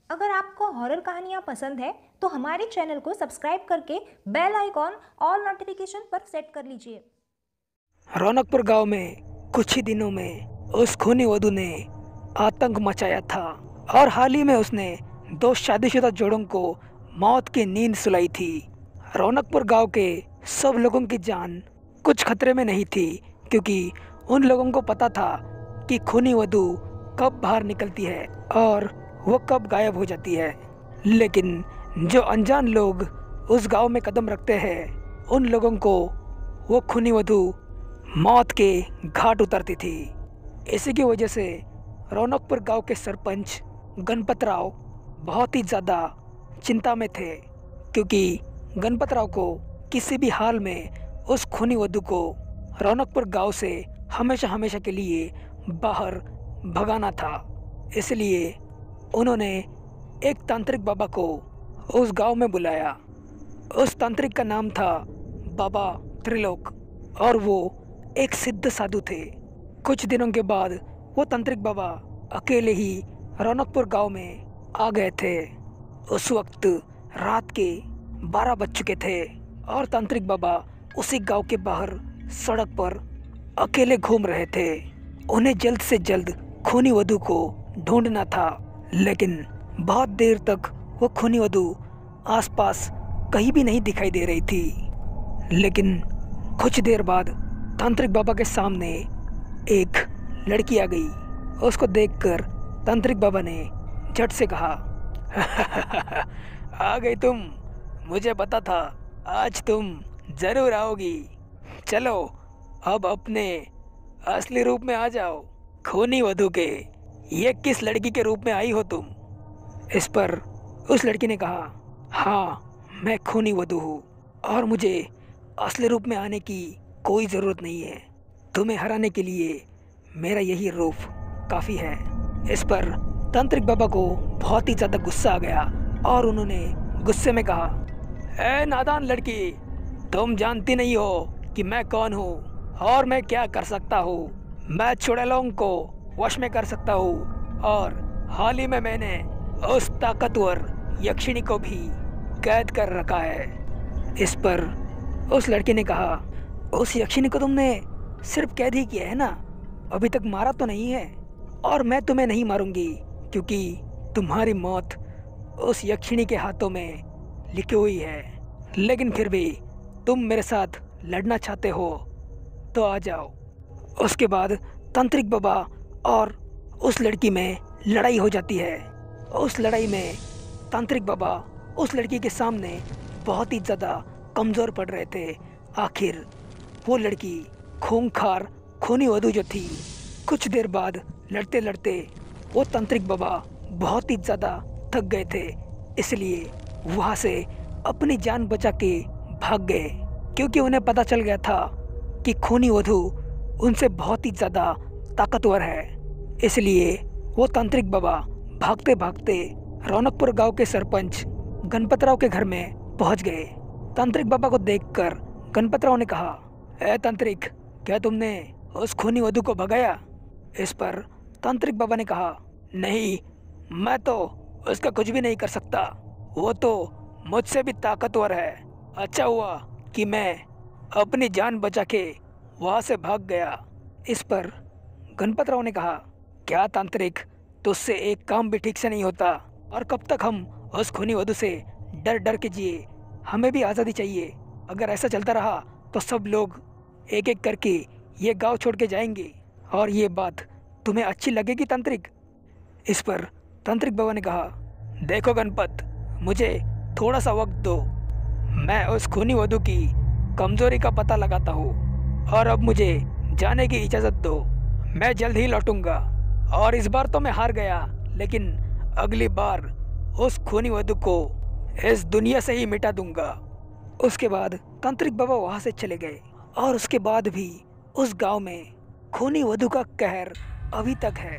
अगर आपको हॉरर कहानियाँ पसंद है तो हमारे चैनल को सब्सक्राइब करके बेल आइकॉन ऑल नोटिफिकेशन पर सेट कर लीजिए। रौनकपुर गांव में कुछ ही दिनों में उस खूनी वधू ने आतंक मचाया था और हाल ही में उसने दो शादीशुदा जोड़ों को मौत की नींद सुलाई थी। रौनकपुर गांव के सब लोगों की जान कुछ खतरे में नहीं थी, क्योंकि उन लोगों को पता था कि खूनी वधू कब बाहर निकलती है और वो कब गायब हो जाती है। लेकिन जो अनजान लोग उस गांव में कदम रखते हैं, उन लोगों को वो खूनी वधू मौत के घाट उतरती थी। इसी की वजह से रौनकपुर गांव के सरपंच गणपत राव बहुत ही ज़्यादा चिंता में थे, क्योंकि गणपत राव को किसी भी हाल में उस खूनी वधू को रौनकपुर गांव से हमेशा हमेशा के लिए बाहर भगाना था। इसलिए उन्होंने एक तांत्रिक बाबा को उस गांव में बुलाया। उस तांत्रिक का नाम था बाबा त्रिलोक और वो एक सिद्ध साधु थे। कुछ दिनों के बाद वो तांत्रिक बाबा अकेले ही रौनकपुर गांव में आ गए थे। उस वक्त रात के 12 बज चुके थे और तांत्रिक बाबा उसी गांव के बाहर सड़क पर अकेले घूम रहे थे। उन्हें जल्द से जल्द खूनी वधू को ढूंढना था, लेकिन बहुत देर तक वो खूनी वधू आसपास कहीं भी नहीं दिखाई दे रही थी। लेकिन कुछ देर बाद तांत्रिक बाबा के सामने एक लड़की आ गई। उसको देखकर तांत्रिक बाबा ने झट से कहा, आ गई तुम, मुझे पता था आज तुम जरूर आओगी। चलो अब अपने असली रूप में आ जाओ। खूनी वधू के ये किस लड़की के रूप में आई हो तुम? इस पर उस लड़की ने कहा, हाँ मैं खूनी वधू हूँ और मुझे असली रूप में आने की कोई ज़रूरत नहीं है। तुम्हें हराने के लिए मेरा यही रूप काफ़ी है। इस पर तांत्रिक बाबा को बहुत ही ज़्यादा गुस्सा आ गया और उन्होंने गुस्से में कहा, ए नादान लड़की, तुम जानती नहीं हो कि मैं कौन हूँ और मैं क्या कर सकता हूँ। मैं चुड़ैलों को वश में कर सकता हूँ और हाल ही में मैंने उस ताकतवर यक्षिणी को भी कैद कर रखा है। इस पर उस लड़की ने कहा, उस यक्षिणी को तुमने सिर्फ कैद ही किया है ना, अभी तक मारा तो नहीं है। और मैं तुम्हें नहीं मारूंगी, क्योंकि तुम्हारी मौत उस यक्षिणी के हाथों में लिखी हुई है। लेकिन फिर भी तुम मेरे साथ लड़ना चाहते हो तो आ जाओ। उसके बाद तांत्रिक बाबा और उस लड़की में लड़ाई हो जाती है। उस लड़ाई में तांत्रिक बाबा उस लड़की के सामने बहुत ही ज़्यादा कमज़ोर पड़ रहे थे। आखिर वो लड़की खूंखार खूनी वधू जो थी, कुछ देर बाद लड़ते लड़ते वो तांत्रिक बाबा बहुत ही ज़्यादा थक गए थे, इसलिए वहाँ से अपनी जान बचा के भाग गए, क्योंकि उन्हें पता चल गया था कि खूनी वधू उनसे बहुत ही ज़्यादा ताकतवर है। इसलिए वो तांत्रिक बाबा भागते भागते रौनकपुर गांव के सरपंच गणपत राव के घर में पहुंच गए। तांत्रिक बाबा को देखकर गणपत राव ने कहा, ए तांत्रिक, क्या तुमने उस खूनी वधू को भगाया? इस पर तांत्रिक बाबा ने कहा, नहीं, मैं तो उसका कुछ भी नहीं कर सकता, वो तो मुझसे भी ताकतवर है। अच्छा हुआ कि मैं अपनी जान बचा के वहाँ से भाग गया। इस पर गणपत राव ने कहा, क्या तांत्रिक, तुझसे एक काम भी ठीक से नहीं होता? और कब तक हम उस खूनी वधू से डर डर के जिए? हमें भी आज़ादी चाहिए। अगर ऐसा चलता रहा तो सब लोग एक एक करके ये गांव छोड़ के जाएंगे, और ये बात तुम्हें अच्छी लगेगी तांत्रिक? इस पर तांत्रिक बाबा ने कहा, देखो गणपत, मुझे थोड़ा सा वक्त दो। मैं उस खूनी वधू की कमज़ोरी का पता लगाता हूँ और अब मुझे जाने की इजाज़त दो। मैं जल्द ही लौटूंगा और इस बार तो मैं हार गया, लेकिन अगली बार उस खूनी वधू को इस दुनिया से ही मिटा दूंगा। उसके बाद तांत्रिक बाबा वहाँ से चले गए और उसके बाद भी उस गांव में खूनी वधू का कहर अभी तक है।